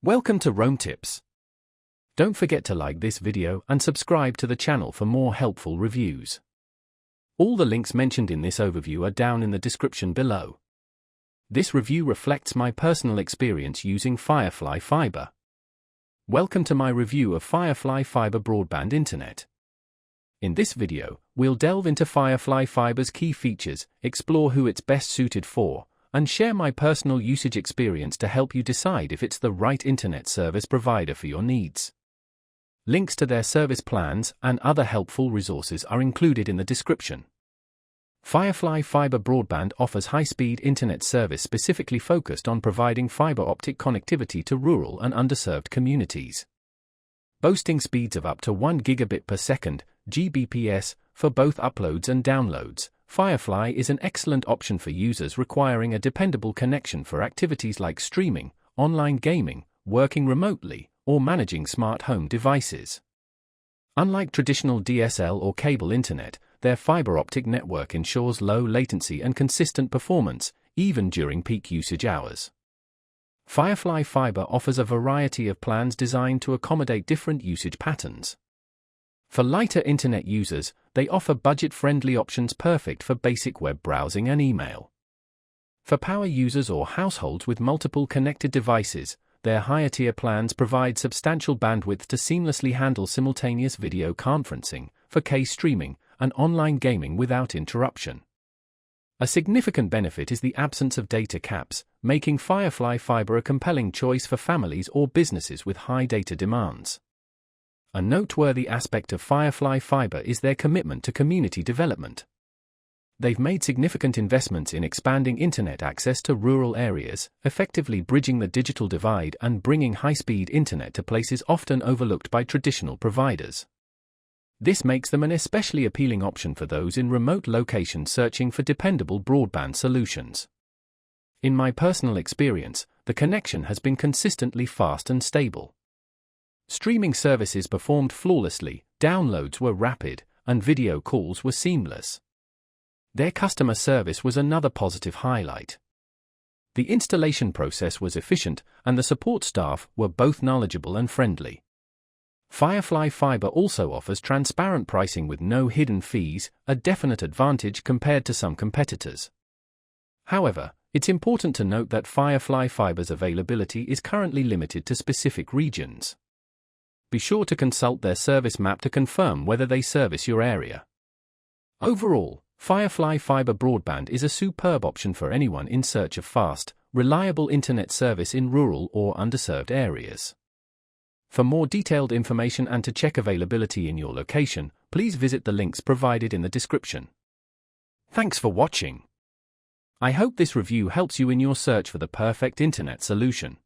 Welcome to Roam Tips. Don't forget to like this video and subscribe to the channel for more helpful reviews. All the links mentioned in this overview are down in the description below. This review reflects my personal experience using Firefly Fiber. Welcome to my review of Firefly Fiber Broadband Internet. In this video, we'll delve into Firefly Fiber's key features, explore who it's best suited for, and share my personal usage experience to help you decide if it's the right internet service provider for your needs. Links to their service plans and other helpful resources are included in the description. Firefly Fiber Broadband offers high-speed internet service specifically focused on providing fiber optic connectivity to rural and underserved communities. Boasting speeds of up to 1 gigabit per second, Gbps, for both uploads and downloads, Firefly is an excellent option for users requiring a dependable connection for activities like streaming, online gaming, working remotely, or managing smart home devices. Unlike traditional DSL or cable internet, their fiber optic network ensures low latency and consistent performance, even during peak usage hours. Firefly Fiber offers a variety of plans designed to accommodate different usage patterns. For lighter internet users, they offer budget-friendly options perfect for basic web browsing and email. For power users or households with multiple connected devices, their higher-tier plans provide substantial bandwidth to seamlessly handle simultaneous video conferencing, 4K streaming, and online gaming without interruption. A significant benefit is the absence of data caps, making Firefly Fiber a compelling choice for families or businesses with high data demands. A noteworthy aspect of Firefly Fiber is their commitment to community development. They've made significant investments in expanding internet access to rural areas, effectively bridging the digital divide and bringing high-speed internet to places often overlooked by traditional providers. This makes them an especially appealing option for those in remote locations searching for dependable broadband solutions. In my personal experience, the connection has been consistently fast and stable. Streaming services performed flawlessly, downloads were rapid, and video calls were seamless. Their customer service was another positive highlight. The installation process was efficient, and the support staff were both knowledgeable and friendly. Firefly Fiber also offers transparent pricing with no hidden fees, a definite advantage compared to some competitors. However, it's important to note that Firefly Fiber's availability is currently limited to specific regions. Be sure to consult their service map to confirm whether they service your area. Overall, Firefly Fiber Broadband is a superb option for anyone in search of fast, reliable internet service in rural or underserved areas. For more detailed information and to check availability in your location, please visit the links provided in the description. Thanks for watching. I hope this review helps you in your search for the perfect internet solution.